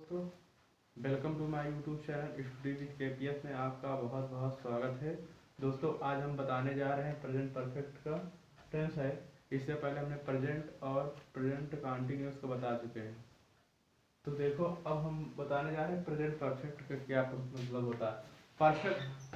दोस्तों, welcome to my YouTube channel study with KPS में आपका बहुत बहुत स्वागत है। दोस्तों, आज हम बताने जा रहे हैं प्रेजेंट परफेक्ट का टेंस है। इससे पहले हमने प्रेजेंट और प्रेजेंट कंटिन्यूअस को बता चुके हैं। तो देखो, अब हम बताने जा रहे हैं प्रेजेंट परफेक्ट का क्या मतलब होता है। परफेक्ट,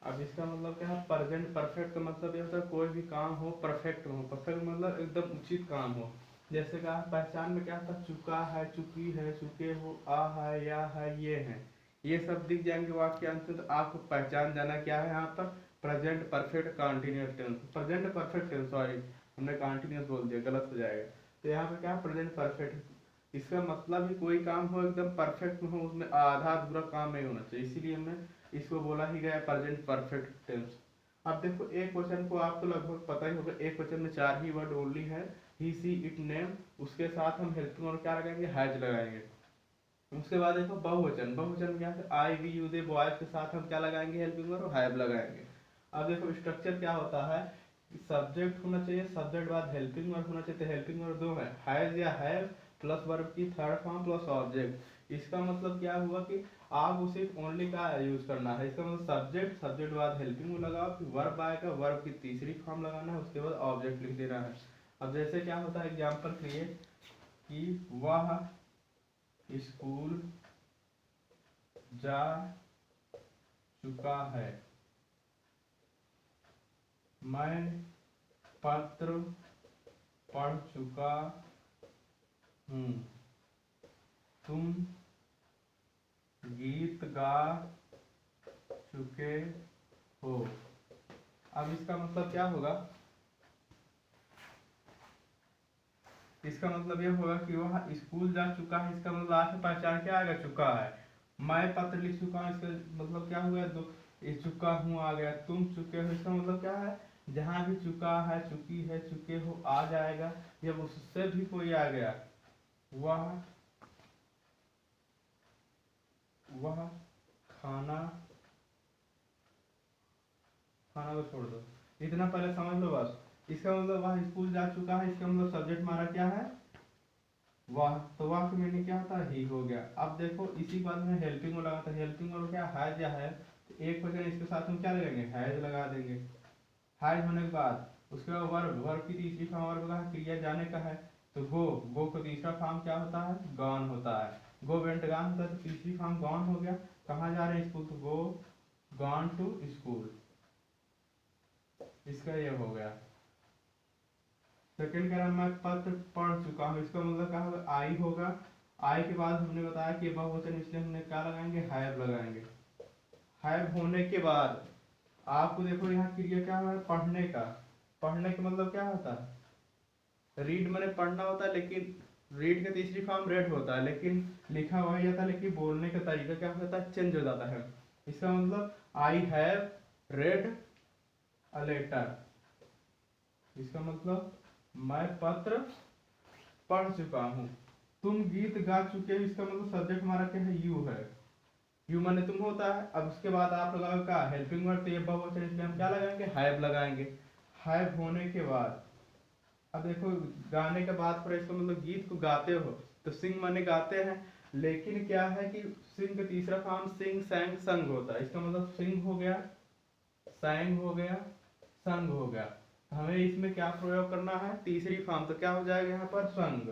अब इसका मतलब क्या है? प्रेजेंट परफेक्ट का मतलब ये होता है कोई भी काम हो परफेक्ट हो। परफेक्ट मतलब एकदम उचित काम हो। जैसे कहा पहचान में क्या था? चुका है, चुकी है, चुके हो, आ है, या है, ये है, ये सब दिख जाएंगे वाक्यांश में। तो आपको पहचान जाना क्या है यहाँ पर? Present perfect continuous tense, present perfect tense, sorry हमने कंटिन्यूअस बोल दिया, गलत हो जाएगा। तो यहाँ पे क्या है? Present perfect. इसका मतलब ही कोई काम हो एकदम परफेक्ट हो, उसमें आधा अधूरा काम नहीं होना चाहिए, इसीलिए हमने इसको बोला ही गया प्रेजेंट परफेक्ट टेंस। अब देखो, एक क्वेश्चन को आपको लगभग पता ही होगा, एक क्वेश्चन में 4 ही वर्ड ओनली है, ही सी इट नेम। उसके साथ हम हेल्पिंग और क्या लगाएंगे? हैज लगाएंगे। उसके बाद देखो बहुवचन, बहुवचन क्या है? आई वी यू दे बॉयज के साथ हम क्या लगाएंगे? हेल्पिंग और हैव लगाएंगे। अब देखो स्ट्रक्चर क्या होता है, सब्जेक्ट होना चाहिए, सब्जेक्ट बाद हेल्पिंग वर्ब होना चाहिए। तो हेल्पिंग वर्ब दो है, हैज या हैव प्लस वर्ब की थर्ड फॉर्म प्लस ऑब्जेक्ट। इसका मतलब क्या हुआ कि आपको सिर्फ ओनली का यूज करना है। इसका मतलब सब्जेक्ट, सब्जेक्ट बाद हेल्पिंग लगाओ, फिर वर्ब आएगा, वर्ब की तीसरी फॉर्म लगाना है, उसके बाद ऑब्जेक्ट लिख देना है। अब जैसे क्या होता है, एग्जाम्पल क्रिएट कि वह स्कूल जा चुका है, मैं पत्र पढ़ चुका हूँ, तुम गीत गा चुके हो। अब इसका मतलब क्या होगा? इसका मतलब ये होगा कि वह स्कूल जा चुका है। इसका मतलब आगे पहचान क्या आएगा? चुका है। मैं पत्र लिख चुका हूँ, इसका मतलब क्या हुआ? दो चुका हूँ आ गया। तुम चुके हो, इसका मतलब क्या है? जहां भी चुका है, चुकी है, चुके हो आ जाएगा। जब उससे भी कोई आ गया, वह वह खाना, खाना को छोड़ दो, इतना पहले समझ लो बस। इसका मतलब वह स्कूल जा चुका है, इसका मतलब सब्जेक्ट हमारा क्या है? वाह। तो वाह की मीनिंग क्या होता है? ही हो गया। अब देखो इसी बात में हेल्पिंग में लगाता है, हेल्पिंग और क्या हैज या है। तो एक क्वेश्चन इसके साथ हम क्या लगाएंगे? हैज लगा देंगे। हैज होने के बाद उसके बाद वर्ब, वर्ब की तीसरी फॉर्म वर्ब का क्रिया जाने का है। तो गो, गो का तीसरा फॉर्म क्या होता है? गॉन होता है। गो वेंट गॉन होता है, तो तीसरी फॉर्म गॉन हो गया। कहाँ जा रहे हैं? स्कूल। तो गो गॉन टू स्कूल, इसका ये हो गया। सेकंड कह रहा मैं पत्र पढ़ चुका हूँ, इसका मतलब क्या होगा? आई होगा। आई के बाद हमने बताया कि बहुवचन, इसलिए हमने क्या लगाएंगे? हैव लगाएंगे। हैव होने के बाद आपको देखो यहाँ क्रिया क्या है? पढ़ने का। पढ़ने का मतलब क्या होता है? रीड मैंने पढ़ना होता है, लेकिन रीड का तीसरी फॉर्म रेड होता है, लेकिन लिखा वही जाता है, लेकिन बोलने का तरीका क्या होता है? चेंज हो जाता है। इसका मतलब I have read a letter, इसका मतलब मैं पत्र पढ़ चुका हूँ। तुम गीत गा चुके हो, इसका मतलब सब्जेक्ट हमारा क्या है? यू है। यू माने तुम होता है। अब उसके बाद आप लगाओ क्या? Helping verb. तो ये बहुवचन, इसलिए हम क्या लगाएंगे? हैव लगाएंगे। हैव होने के बाद अब देखो गाने के बाद पर इसका मतलब गीत को गाते हो, तो सिंग माने गाते हैं, लेकिन क्या है कि सिंग का तीसरा फॉर्म सिंग, सैंग, संग होता है। इसका मतलब सिंग हो गया, सैंग हो गया, संग हो गया। हमें इसमें क्या प्रयोग करना है? तीसरी फॉर्म। तो क्या हो जाएगा यहाँ पर? संग।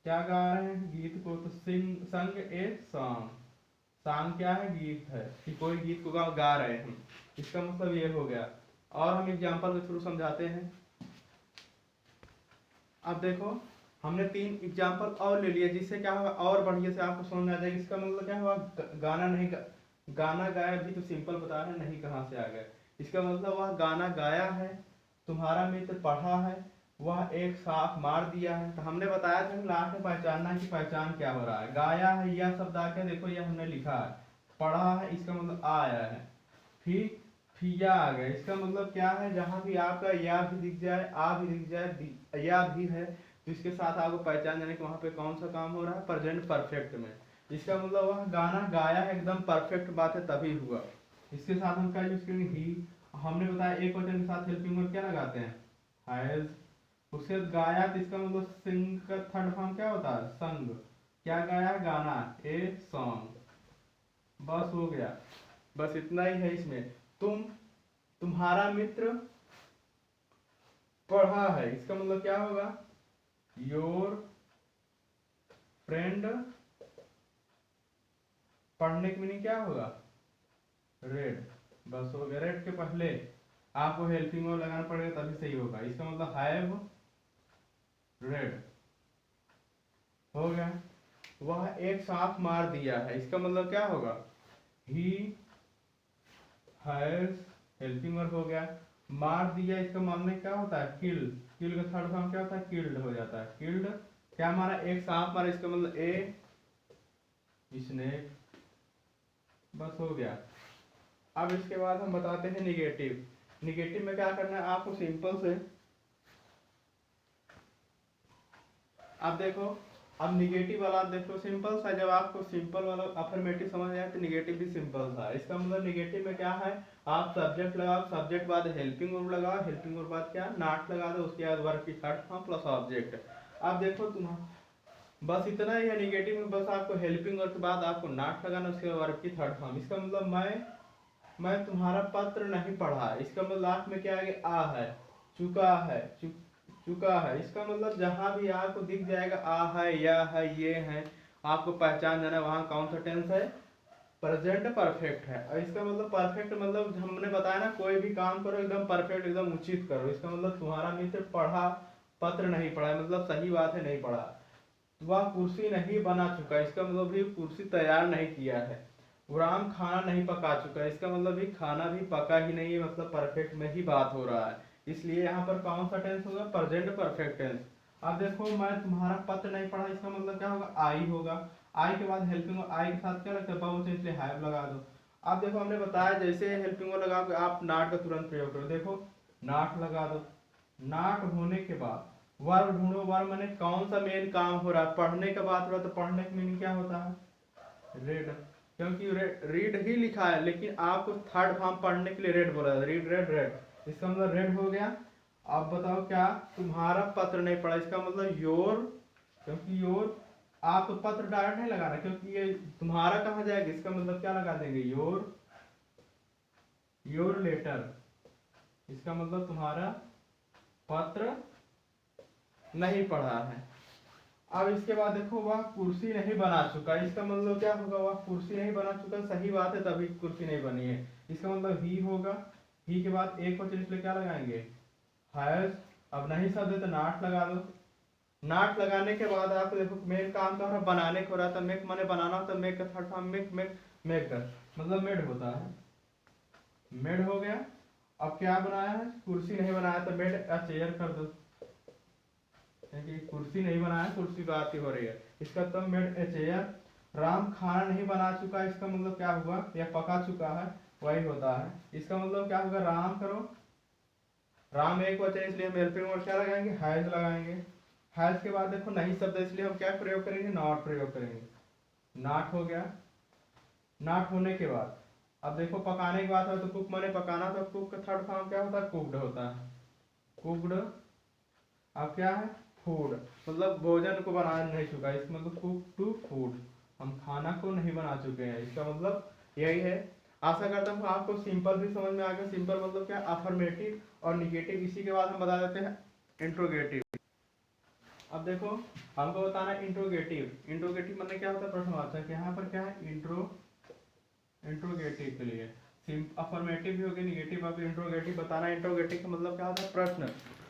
क्या गा रहे हैं? गीत को। तो सिंग, संग ए सॉन्ग। सॉन्ग क्या है? गीत है, कि कोई गीत को गा रहे हैं। इसका मतलब ये हो गया। और हम एग्जांपल के थ्रू समझाते हैं। अब देखो, हमने 3 एग्जांपल और ले लिए, जिससे क्या होगा और बढ़िया से आपको समझ में आ जाएगा। इसका मतलब क्या हुआ? गाना नहीं गाना गाया भी तो सिंपल बता रहे हैं, नहीं कहाँ से आ गए। इसका मतलब वह गाना गाया है, तुम्हारा मित्र पढ़ा है, वह एक साफ मार दिया है। तो हमने बताया था कि लास्ट में पहचानना है कि पहचान क्या हो रहा है। गाया है यह शब्द आके देखो, यह हमने लिखा है। पढ़ा है, इसका मतलब आ आया है। फिर फिया आ गया, इसका मतलब क्या है? जहां भी आपका या भी दिख जाए, आ भी दिख जाए, या भी है, तो इसके साथ आपको पहचान जाने कि वहां पे कौन सा काम हो रहा है? प्रेजेंट परफेक्ट में। इसका मतलब वह गाना गाया है, एकदम परफेक्ट बात है, तभी हुआ। इसके साथ हम क्या यूज करेंगे? ही। हमने बताया एक क्वेश्चन के साथ हेल्पिंग वर्ब क्या लगाते हैं? हैज। उसके बाद गाया, तो इसका मतलब सिंग का थर्ड फॉर्म क्या होता है? संग। क्या गाया? गाना, ए सॉन्ग। बस हो गया, बस इतना ही है इसमें। तुम्हारा मित्र पढ़ा है, इसका मतलब क्या होगा? योर फ्रेंड, पढ़ने की मीनिंग क्या होगा? रेड। बस हो गया। रेड के पहले आपको हेल्पिंग वर्ब लगाना पड़ेगा तभी सही होगा। इसका मतलब हैव रेड। हो गया। वह एक सांप मार दिया है, इसका मतलब क्या होगा? ही हैज, हेल्पिंग वर्ब हो गया। मार दिया, इसका मारने क्या होता है? किल। किल का थर्ड फॉर्म क्या होता है? किल्ड हो जाता है। किल्ड। क्या मारा? एक सांप मारा, इसका मतलब ए स्नेक। बस हो गया। अब इसके बाद हम बताते हैं निगेटिव। निगेटिव में क्या करना है आपको? सिंपल से अब देखो, अब निगेटिव वाला देखो सिंपल सा। जब आपको सिंपल वाला अफर्मेटिव समझ आए तो निगेटिव भी सिंपल था। इसका मतलब निगेटिव में क्या है? आप सब्जेक्ट लगाओ, सब्जेक्ट बाद हेल्पिंग वर्ब लगाओ, हेल्पिंग वर्ब बाद क्या? नॉट लगा दो, उसके बाद वर्ब की थर्ड फॉर्म प्लस ऑब्जेक्ट। अब देखो तुम, बस इतना ही है निगेटिव में। बस आपको हेल्पिंग वर्ब के बाद आपको नॉट लगाना, उसके बाद वर्ब की थर्ड फॉर्म। इसका मतलब मैं तुम्हारा पत्र नहीं पढ़ा, इसका मतलब लास्ट में क्या आ गया? आ है। चुका है, चुका है, इसका मतलब जहां भी आपको दिख जाएगा आ है, या है, ये है, आपको पहचान जाना वहां कौन सा टेंस है? प्रेजेंट परफेक्ट है। और इसका मतलब परफेक्ट मतलब हमने बताया ना, कोई भी काम करो एकदम परफेक्ट, एकदम उचित करो। इसका मतलब तुम्हारा मित्र पढ़ा, पत्र नहीं पढ़ा, मतलब सही बात है, नहीं पढ़ा। वह कुर्सी नहीं बना चुका, इसका मतलब भी कुर्सी तैयार नहीं किया है। राम खाना नहीं पका चुका, इसका मतलब भी खाना भी पका ही नहीं है, मतलब परफेक्ट में ही बात हो रहा है। इसलिए यहाँ पर कौन सा टेंस होगा? Present perfect tense. अब देखो, मैं तुम्हारा पत्र नहीं पढ़ा, इसका मतलब क्या होगा? आई होगा। आई के बाद हेल्पिंग, आई के साथ क्या लगता है? बहुवचन, इसलिए हैव लगा दो। अब देखो, हमने बताया जैसे हेल्पिंग लगाओगे आप नॉट का तुरंत प्रयोग करो। देखो, नॉट लगा दो। नॉट होने के बाद वर्ब ढूंढो। वर्ब मैंने कौन सा मेन काम हो रहा है? पढ़ने का बात हो रहा है, तो पढ़ने का मीनिंग क्या होता है? रेड। क्योंकि रीड ही लिखा है, लेकिन आपको थर्ड फॉर्म पढ़ने के लिए रेड बोला है। रीड, रेड, रेड, इसका मतलब रेड हो गया। अब बताओ क्या? तुम्हारा पत्र नहीं पढ़ा, इसका मतलब योर। क्योंकि योर, आप पत्र डायरेक्ट नहीं लगाना, क्योंकि ये तुम्हारा कहा जाएगा, इसका मतलब क्या लगा देंगे? योर लेटर, इसका मतलब तुम्हारा पत्र नहीं पढ़ा है। अब इसके बाद देखो, वह कुर्सी नहीं बना चुका, इसका मतलब क्या होगा? वह कुर्सी नहीं बना चुका, सही बात है, तभी कुर्सी नहीं बनी है। इसका मतलब ही होगा। ही के बाद एक वचन, इसलिए क्या लगाएंगे? हैज। अब नहीं शब्द है तो नॉट लगा दो। नॉट लगाने के बाद आपको देखो मेन काम का बनाने को रहा था। मेक माने बनाना, तो मेक का थर्ड फॉर्म मेक, मेक कर मतलब मेड होता है। मेड हो गया। अब क्या बनाया है? कुर्सी नहीं बनाया, तो मेड अ चेयर कर दो। कुर्सी नहीं बनाया, कुर्सी बात ही हो रही है। इसका तो मेड ए चेयर। राम खाना नहीं बना चुका, इसका मतलब क्या हुआ? या पका चुका है, वही होता है। इसका मतलब क्या होगा? राम करो। राम एक वचन, इसलिए हम हेल्पिंग वर्ब क्या लगाएंगे? हैज लगाएंगे। हैज के बाद देखो नहीं शब्द, इसलिए हम क्या प्रयोग करेंगे? नॉट प्रयोग करेंगे। नॉट हो गया। नॉट होने के बाद अब देखो, पकाने की बात है तो कुक माने पकाना, तो कुक का थर्ड फॉर्म क्या होता है? कुक्ड होता है। कुक्ड। अब क्या है? फूड, मतलब भोजन को बना नहीं चुका, इसका मतलब कुक टू फूड, हम खाना को नहीं बना चुके हैं, इसका मतलब यही है। आशा करता हूँ आपको सिंपल भी समझ में आ गया। सिंपल मतलब क्या? अफर्मेटिव और निगेटिव। इसी के बाद हम बता देते हैं इंट्रोगेटिव। अब देखो, हमको बताना है इंट्रोगेटिव। इंट्रोगेटिव मतलब क्या होता है? प्रश्नवाचक। यहाँ पर क्या है? इंट्रोगेटिव के लिए अफर्मेटिव भी होगी, निगेटिव होगी, इंट्रोगेटिव बताना। इंट्रोगेटिव का मतलब क्या होता है? प्रश्न,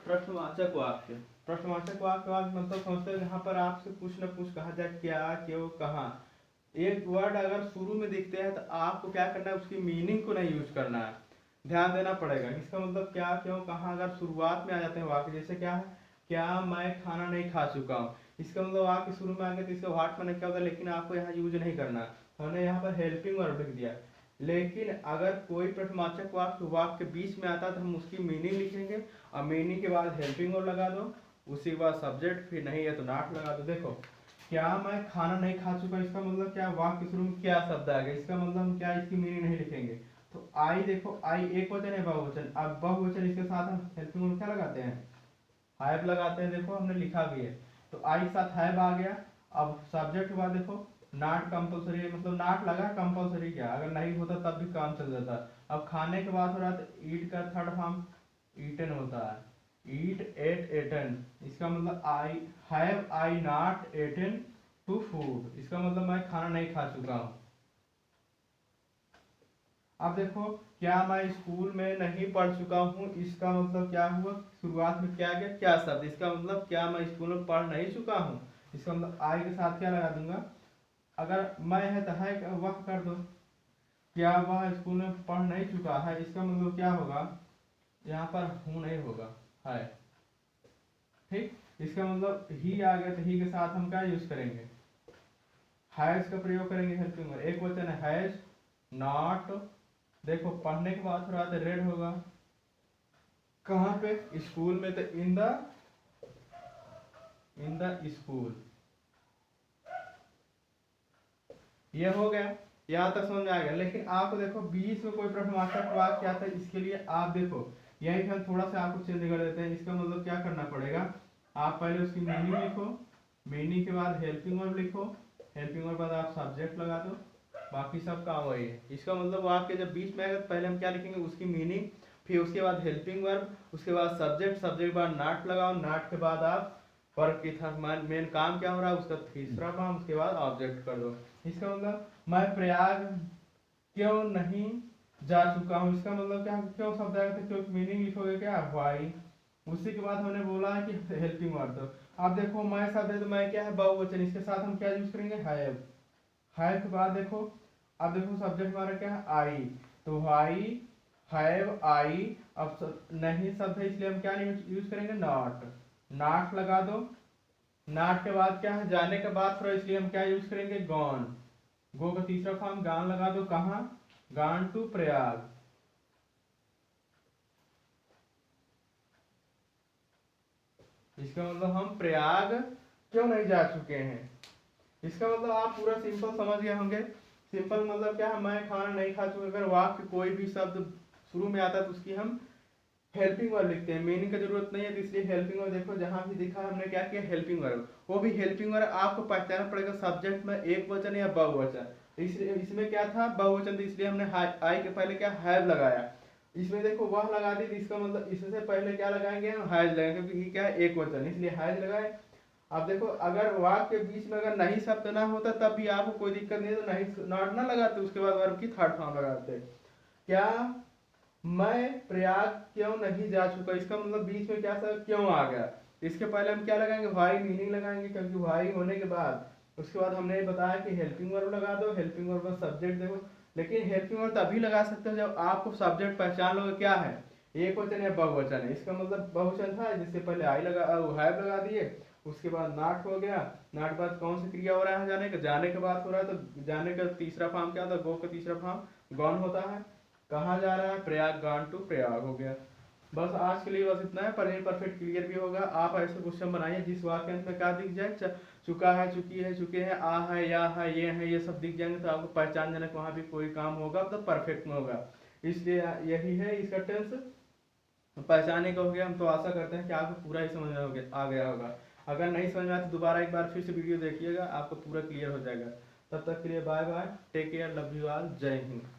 प्रश्नवाचक वाक्य। प्रश्नवाचक वाक्य मतलब समझते हैं जहाँ पर आपसे कुछ न कुछ कहा जाए, क्या, क्यों, कहाँ। एक वर्ड अगर शुरू में दिखते हैं तो आपको क्या करना है? उसकी मीनिंग को नहीं यूज करना है, ध्यान देना पड़ेगा। इसका मतलब क्या, क्यों, कहाँ अगर शुरुआत में आ जाते हैं वाक्य, जैसे क्या है? क्या मैं खाना नहीं खा चुका हूँ, इसका मतलब वाक्य शुरू में आ गया तो इसका व्हाट मैंने क्या होता है, लेकिन आपको यहाँ यूज नहीं करना। हमने यहाँ पर हेल्पिंग वर्ब लिख दिया। लेकिन अगर कोई प्रश्नवाचक वाक्य के बीच में आता है तो हम उसकी मीनिंग लिखेंगे, और मीनिंग के बाद हेल्पिंग वर्ब लगा दो, उसी के बाद सब्जेक्ट, फिर नहीं है तो नॉट लगा दो। देखो, क्या मैं खाना नहीं खा चुका, इसका मतलब क्या? वाक्य शुरू में क्या शब्द आ गया, इसका मतलब हम क्या? इसकी मीनिंग नहीं लिखेंगे। तो आई, देखो आई एक वचन है, बहुवचन। अब बहुवचन, इसके साथ हम हेल्पिंग वर्ब क्या लगाते हैं? हैव लगाते हैं, देखो हमने लिखा भी है तो आई के साथ हैव आ गया। अब सब्जेक्ट के बाद देखो नॉट कंपलसरी है, मतलब नॉट लगा कंपलसरी क्या, अगर नहीं होता तब भी काम चल जाता। अब खाने के बाद हो रहा है तो ईट का थर्ड फॉर्म ईटन होता है, ईट एट एटन, इसका मतलब I have I not eaten to food, इसका मतलब मैं खाना नहीं खा चुका हूँ। अब देखो क्या मैं स्कूल में नहीं पढ़ चुका हूँ, इसका मतलब क्या हुआ, शुरुआत में क्या गया क्या शब्द, इसका मतलब क्या मैं स्कूल में पढ़ नहीं चुका हूँ, इसका मतलब आई के साथ क्या लगा दूंगा, अगर मैं है तो है वह कर दो, क्या वह स्कूल में पढ़ नहीं चुका है, इसका मतलब क्या होगा, यहाँ पर हूँ नहीं होगा है, ठीक। इसका मतलब ही आ गया तो ही के साथ हम क्या यूज करेंगे, हैज का प्रयोग करेंगे हेल्पिंग में, एक वचन है हैज नॉट, देखो पढ़ने के बाद थोड़ा तो रेड होगा, कहाँ पे स्कूल में, तो इन द स्कूल, ये हो गया, यहाँ तक समझ में आ गया। लेकिन आपको देखो बीच में कोई प्रश्नवाचक वाक्य क्या था, इसके लिए आप देखो यही हम थोड़ा सा आपको चेंज कर देते हैं। इसका मतलब क्या करना पड़ेगा, आप पहले उसकी मीनिंग लिखो, मीनिंग के बाद हेल्पिंग वर्ब लिखो, हेल्पिंग वर्ब बाद आप सब्जेक्ट लगा दो, बाकी सब काम वही है। इसका मतलब वाक्य जब बीच में आएगा तो पहले हम क्या लिखेंगे, उसकी मीनिंग, फिर उसके बाद हेल्पिंग वर्ब, उसके बाद सब्जेक्ट, सब्जेक्ट के बाद नाट लगाओ, नाट के बाद आप वर्ब की था मेन काम क्या हो रहा है उसका तीसरा काम, उसके बाद ऑब्जेक्ट कर दो। इसका मतलब मैं प्रयाग क्यों नहीं जा चुका हूँ, इसका मतलब क्या, क्यों शब्द आएगा तो क्यों मीनिंग लिखोगे क्या व्हाई, उसी के बाद हमने बोला है कि हेल्पिंग वर्ब। तो आप देखो मैं शब्द है तो मैं क्या है बहुवचन, इसके साथ हम क्या यूज करेंगे हैव, हैव के बाद देखो, अब देखो सब्जेक्ट हमारा क्या है आई, तो व्हाई हैव आई, अब नहीं शब्द है इसलिए हम क्या नहीं यूज करेंगे नॉट, नॉट लगा दो, नॉट के बाद क्या है जाने के बाद थोड़ा, इसलिए हम क्या यूज करेंगे गॉन, गो का तीसरा फॉर्म गान लगा दो, कहाँ गान टू प्रयाग, इसका मतलब हम प्रयाग क्यों नहीं जा चुके हैं, इसका मतलब आप पूरा सिंपल समझ गए होंगे। सिंपल मतलब क्या है, मैं खाना नहीं खा चुका, अगर वाक्य कोई भी शब्द शुरू में आता है तो उसकी हम हेल्पिंग वर्ब लिखते हैं, मीनिंग की जरूरत नहीं है तो इसलिए हेल्पिंग वर्ब, देखो जहां भी दिखा हमने क्या किया हेल्पिंग वर्ब, वो भी हेल्पिंग वर्ब आपको पहचानना पड़ेगा सब्जेक्ट में एक वचन या बहुवचन, इसलिए इसमें क्या था बहुवचन, तो इसलिए हमने आई के पहले क्या हैव लगाया, इसमें देखो वह लगा दी, इसका मतलब इससे पहले क्या लगाएंगे हम हैज लगाएंगे, क्योंकि ये क्या है एक वचन इसलिए हैज लगाए। अब देखो अगर वाक्य के बीच में अगर नहीं शब्द ना होता तब भी आपको कोई दिक्कत नहीं है, तो नहीं नॉट ना लगाते, उसके बाद वर्ब की थर्ड फॉर्म लगाते, क्या मैं प्रयाग क्यों नहीं जा चुका, इसका मतलब बीच में क्या सब क्यों आ गया, इसके पहले हम क्या लगाएंगे व्हाई मीनिंग लगाएंगे, क्योंकि व्हाई होने के बाद उसके बाद हमने बताया कि हेल्पिंग वर्ब लगा दो, हेल्पिंग वर्ब सब्जेक्ट देखो, लेकिन हेल्पिंग वर्ब तभी लगा सकते हो जब आपको सब्जेक्ट पहचान लोगे क्या है एक वचन या बहुवचन है, इसका मतलब बहुवचन था जिससे पहले आई लगा हैव लगा दिए, उसके बाद नॉट हो गया, नॉट बाद कौन सी क्रिया हो रहा है जाने का, जाने के बाद हो रहा है, तो जाने का तीसरा फॉर्म क्या होता है, गो का तीसरा फॉर्म गॉन होता है, कहाँ जा रहा है प्रयाग, गान टू प्रयाग हो गया। बस आज के लिए बस इतना है, प्रेजेंट परफेक्ट क्लियर भी होगा। आप ऐसे क्वेश्चन बनाइए जिस वाक्यांश में क्या दिख जाए, चुका है, चुकी है, चुके हैं, आ है, या है, ये सब दिख जाएंगे तो आपको पहचानजनक वहां भी कोई काम होगा तो परफेक्ट में होगा, इसलिए यही है इसका टेंस पहचाने का हो गया। हम तो आशा करते हैं कि आपको पूरा ही समझ में आ गया होगा, अगर नहीं समझ में आया तो दोबारा एक बार फिर से वीडियो देखिएगा, आपको पूरा क्लियर हो जाएगा। तब तक के लिए bye bye, take care, love you all, जय हिंद।